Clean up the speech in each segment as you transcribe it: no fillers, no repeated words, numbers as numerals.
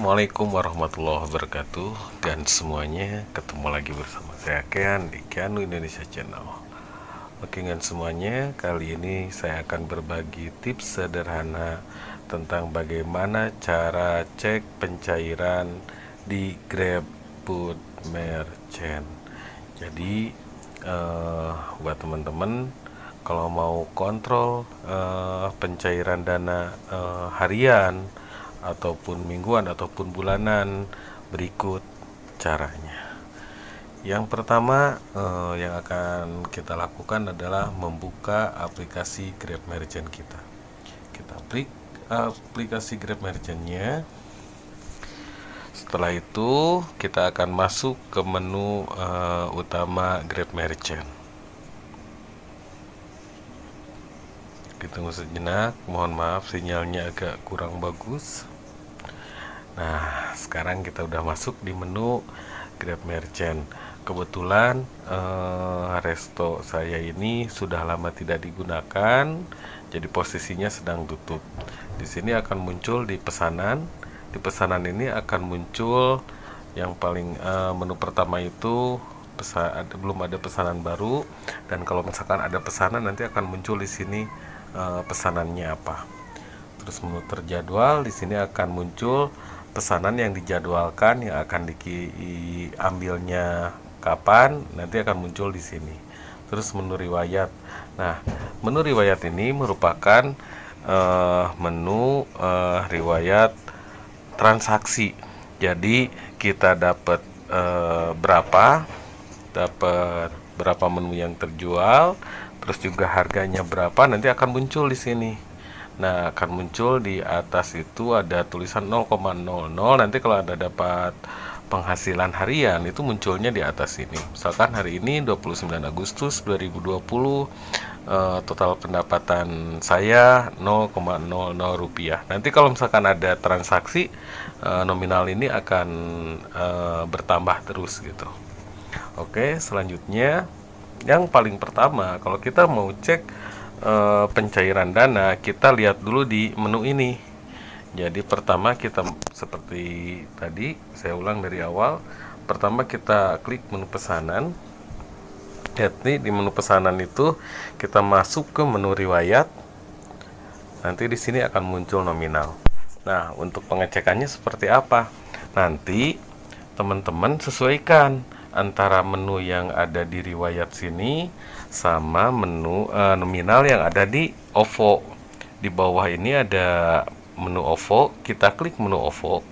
Assalamualaikum warahmatullahi wabarakatuh. Dan semuanya ketemu lagi bersama saya Kean di Keanu Indonesia Channel. Oke kan semuanya, kali ini saya akan berbagi tips sederhana tentang bagaimana cara cek pencairan di GrabFood Merchant. Jadi buat teman-teman, kalau mau kontrol pencairan dana harian ataupun mingguan ataupun bulanan, berikut caranya. Yang pertama yang akan kita lakukan adalah membuka aplikasi Grab Merchant kita. Kita klik aplikasi Grab Merchant-nya. Setelah itu kita akan masuk ke menu utama Grab Merchant. Kita tunggu sejenak, mohon maaf sinyalnya agak kurang bagus. Nah, sekarang kita udah masuk di menu Grab Merchant. Kebetulan resto saya ini sudah lama tidak digunakan, jadi posisinya sedang tutup. Di sini akan muncul di pesanan. Di pesanan ini akan muncul yang paling menu pertama itu belum ada pesanan baru, dan kalau misalkan ada pesanan nanti akan muncul di sini pesanannya apa. Terus menu terjadwal, di sini akan muncul pesanan yang dijadwalkan, yang akan diambilnya kapan, nanti akan muncul di sini. Terus menu riwayat. Nah, menu riwayat ini merupakan menu riwayat transaksi. Jadi kita dapat berapa menu yang terjual, terus juga harganya berapa, nanti akan muncul di sini. Nah, akan muncul di atas itu ada tulisan 0,00. Nanti kalau ada dapat penghasilan harian itu munculnya di atas ini. Misalkan hari ini 29 Agustus 2020 total pendapatan saya 0,00 rupiah. Nanti kalau misalkan ada transaksi, nominal ini akan bertambah terus gitu. Oke, selanjutnya yang paling pertama, kalau kita mau cek pencairan dana, kita lihat dulu di menu ini. Jadi pertama kita seperti tadi, saya ulang dari awal. Pertama kita klik menu pesanan. Lihat nih, di menu pesanan itu kita masuk ke menu riwayat. Nanti di sini akan muncul nominal. Nah, untuk pengecekannya seperti apa? Nanti teman-teman sesuaikan antara menu yang ada di riwayat sini sama menu nominal yang ada di OVO. Di bawah ini ada menu OVO, kita klik menu OVO.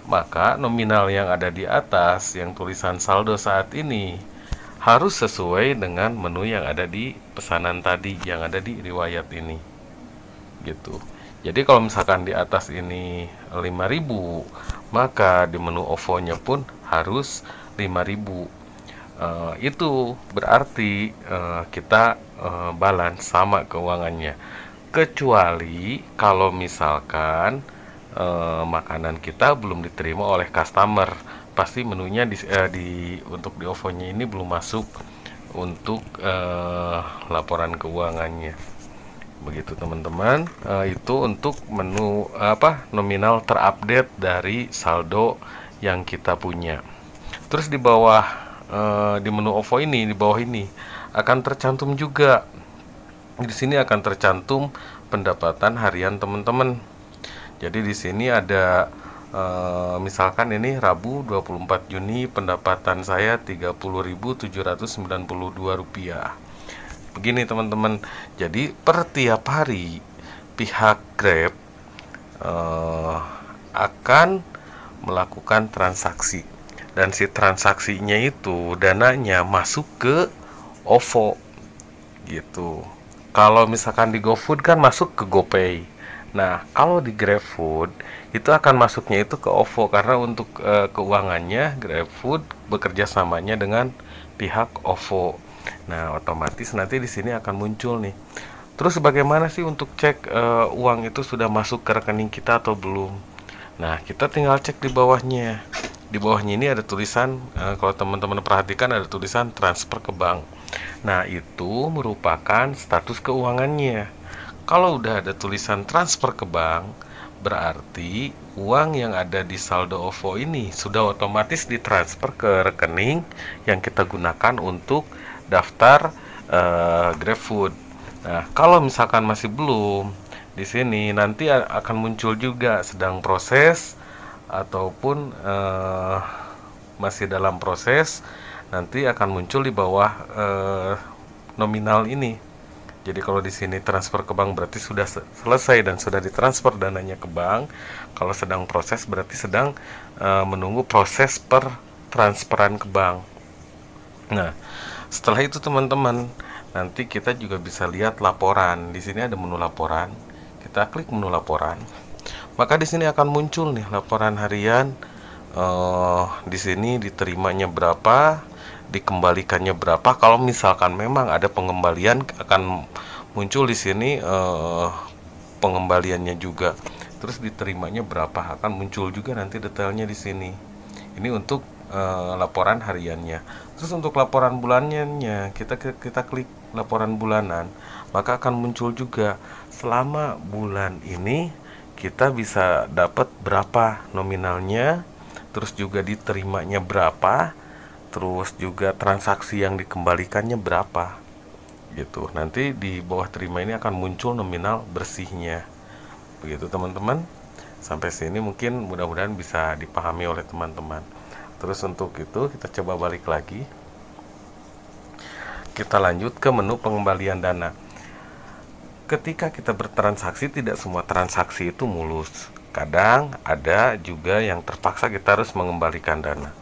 Maka nominal yang ada di atas yang tulisan saldo saat ini harus sesuai dengan menu yang ada di pesanan tadi, yang ada di riwayat ini. Gitu. Jadi kalau misalkan di atas ini 5.000, maka di menu OVO-nya pun harus 5.000. Itu berarti kita balance sama keuangannya. Kecuali kalau misalkan makanan kita belum diterima oleh customer, pasti menunya untuk di OVO-nya ini belum masuk untuk laporan keuangannya. Begitu teman-teman. Itu untuk menu nominal terupdate dari saldo yang kita punya. Terus di bawah di menu OVO ini, di bawah ini akan tercantum juga. Di sini akan tercantum pendapatan harian teman-teman. Jadi di sini ada misalkan ini Rabu 24 Juni pendapatan saya Rp30.792. Begini teman-teman. Jadi per tiap hari pihak Grab akan melakukan transaksi, dan si transaksinya itu dananya masuk ke OVO gitu. Kalau misalkan di GoFood kan masuk ke GoPay. Nah, kalau di GrabFood itu akan masuknya itu ke OVO, karena untuk keuangannya GrabFood bekerja samanya dengan pihak OVO. Nah, otomatis nanti di sini akan muncul nih. Terus bagaimana sih untuk cek uang itu sudah masuk ke rekening kita atau belum? Nah, kita tinggal cek di bawahnya. Di bawahnya ini ada tulisan, kalau teman-teman perhatikan ada tulisan transfer ke bank. Nah, itu merupakan status keuangannya. Kalau udah ada tulisan transfer ke bank, Berarti uang yang ada di saldo OVO ini sudah otomatis ditransfer ke rekening yang kita gunakan untuk daftar GrabFood. Nah, kalau misalkan masih belum, di sini nanti akan muncul juga sedang proses ataupun masih dalam proses, nanti akan muncul di bawah nominal ini. Jadi kalau di sini transfer ke bank berarti sudah selesai dan sudah ditransfer dananya ke bank. Kalau sedang proses berarti sedang menunggu proses per transferan ke bank. Nah, setelah itu teman-teman, nanti kita juga bisa lihat laporan. Di sini ada menu laporan. Kita klik menu laporan. Maka di sini akan muncul nih laporan harian. Di sini diterimanya berapa, dikembalikannya berapa. Kalau misalkan memang ada pengembalian, akan muncul di sini pengembaliannya juga. Terus diterimanya berapa, akan muncul juga nanti detailnya di sini. Ini untuk laporan hariannya. Terus untuk laporan bulanannya, kita klik laporan bulanan, maka akan muncul juga selama bulan ini kita bisa dapat berapa nominalnya, terus juga diterimanya berapa, terus juga transaksi yang dikembalikannya berapa gitu. Nanti di bawah terima ini akan muncul nominal bersihnya. Begitu teman-teman. Sampai sini mungkin mudah-mudahan bisa dipahami oleh teman-teman. Terus untuk itu kita coba balik lagi. Kita lanjut ke menu pengembalian dana. Ketika kita bertransaksi, tidak semua transaksi itu mulus. Kadang ada juga yang terpaksa kita harus mengembalikan dana.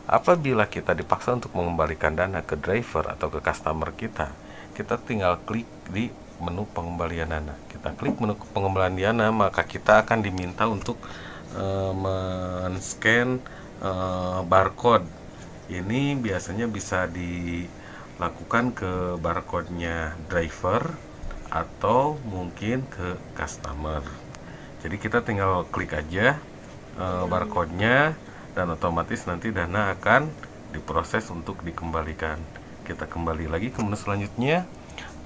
Apabila kita dipaksa untuk mengembalikan dana ke driver atau ke customer kita tinggal klik di menu pengembalian dana. Kita klik menu pengembalian dana, maka kita akan diminta untuk men-scan barcode. Ini biasanya bisa dilakukan ke barcode-nya driver atau mungkin ke customer. Jadi kita tinggal klik aja barcode-nya dan otomatis nanti dana akan diproses untuk dikembalikan. Kita kembali lagi ke menu selanjutnya.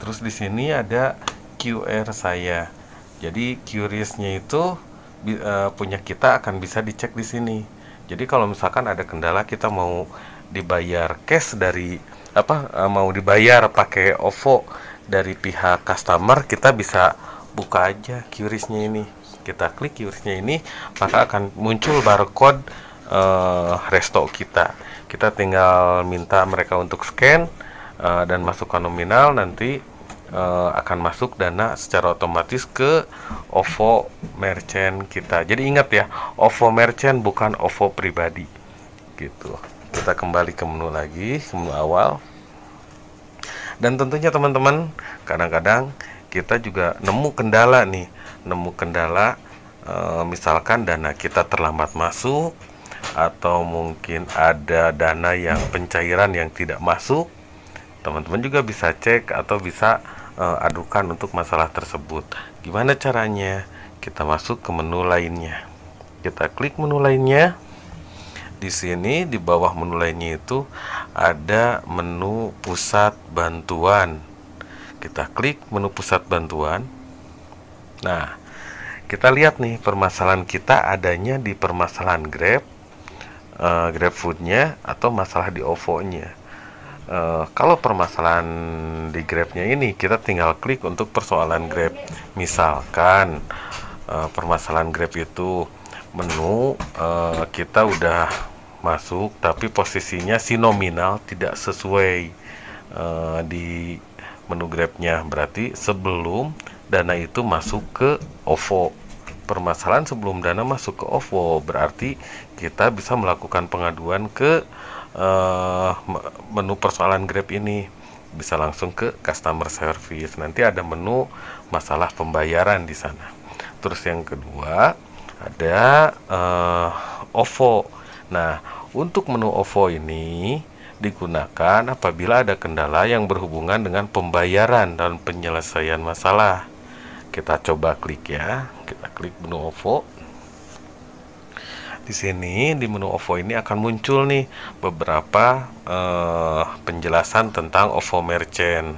Terus di sini ada QR saya. Jadi QRIS-nya itu punya kita akan bisa dicek di sini. Jadi kalau misalkan ada kendala, kita mau dibayar cash dari mau dibayar pakai OVO dari pihak customer, kita bisa buka aja QRIS-nya ini. Kita klik QRIS-nya ini, maka akan muncul barcode resto kita. Kita tinggal minta mereka untuk scan dan masukkan nominal, nanti akan masuk dana secara otomatis ke OVO merchant kita. Jadi ingat ya, OVO merchant bukan OVO pribadi gitu. Kita kembali ke menu lagi, ke menu awal. Dan tentunya teman-teman, kadang-kadang kita juga nemu kendala nih, misalkan dana kita terlambat masuk, atau mungkin ada dana yang pencairan yang tidak masuk. Teman-teman juga bisa cek atau bisa adukan untuk masalah tersebut. Gimana caranya? Kita masuk ke menu lainnya. Kita klik menu lainnya. Di sini di bawah menu lainnya itu ada menu pusat bantuan. Kita klik menu pusat bantuan. Nah, kita lihat nih permasalahan kita adanya di permasalahan GrabFood-nya atau masalah di OVO-nya. Kalau permasalahan di Grab-nya ini, kita tinggal klik untuk persoalan Grab. Misalkan permasalahan Grab itu menu kita udah masuk tapi posisinya si nominal tidak sesuai di menu Grab-nya. Berarti sebelum dana itu masuk ke OVO. Permasalahan sebelum dana masuk ke OVO berarti kita bisa melakukan pengaduan ke menu persoalan Grab ini, bisa langsung ke customer service. Nanti ada menu masalah pembayaran di sana. Terus yang kedua ada OVO. Nah, untuk menu OVO ini digunakan apabila ada kendala yang berhubungan dengan pembayaran dan penyelesaian masalah. Kita coba klik ya. Kita klik menu OVO. Di sini di menu OVO ini akan muncul nih beberapa penjelasan tentang OVO merchant.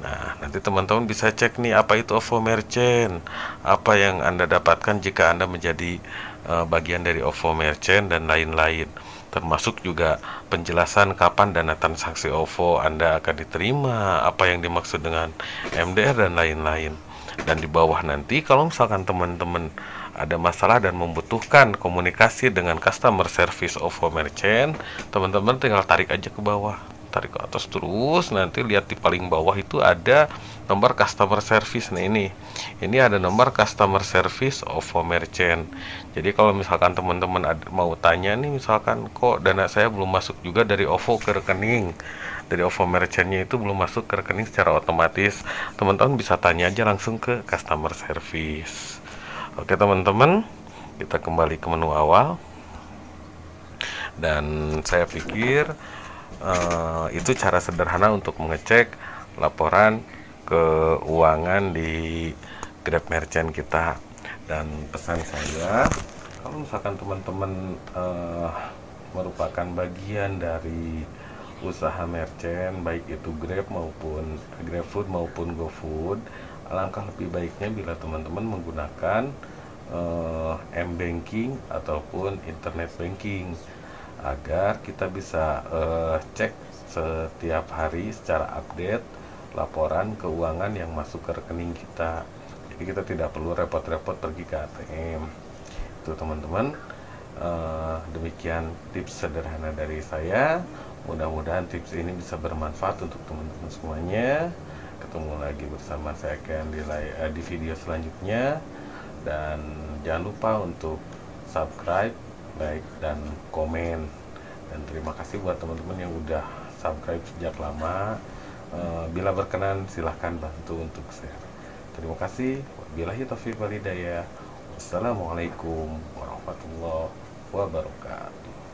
Nah, nanti teman-teman bisa cek nih apa itu OVO Merchant, apa yang Anda dapatkan jika Anda menjadi bagian dari OVO Merchant dan lain-lain. Termasuk juga penjelasan kapan dana transaksi OVO Anda akan diterima, apa yang dimaksud dengan MDR dan lain-lain. Dan di bawah nanti kalau misalkan teman-teman ada masalah dan membutuhkan komunikasi dengan customer service OVO Merchant, teman-teman tinggal tarik aja ke bawah, tarik ke atas terus, nanti lihat di paling bawah itu ada nomor customer service. Nah, ini ada nomor customer service OVO Merchant. Jadi kalau misalkan teman-teman mau tanya nih, misalkan kok dana saya belum masuk juga dari OVO ke rekening, dari OVO Merchantnya itu belum masuk ke rekening secara otomatis, teman-teman bisa tanya aja langsung ke customer service. Oke teman-teman, kita kembali ke menu awal. Dan saya pikir itu cara sederhana untuk mengecek laporan keuangan di Grab Merchant kita. Dan pesan saya, kalau misalkan teman-teman merupakan bagian dari usaha merchant, baik itu Grab maupun GrabFood maupun GoFood, alangkah lebih baiknya bila teman-teman menggunakan m-banking ataupun internet banking, agar kita bisa cek setiap hari secara update laporan keuangan yang masuk ke rekening kita. Jadi kita tidak perlu repot-repot pergi ke ATM. Itu teman-teman, demikian tips sederhana dari saya. Mudah-mudahan tips ini bisa bermanfaat untuk teman-teman semuanya. Ketemu lagi bersama saya akan di video selanjutnya. Dan jangan lupa untuk subscribe, like, dan komen. Dan terima kasih buat teman-teman yang udah subscribe sejak lama. Bila berkenan silahkan bantu untuk share. Terima kasih. Wabillahi taufiq wal hidayah. Wassalamualaikum warahmatullahi wabarakatuh.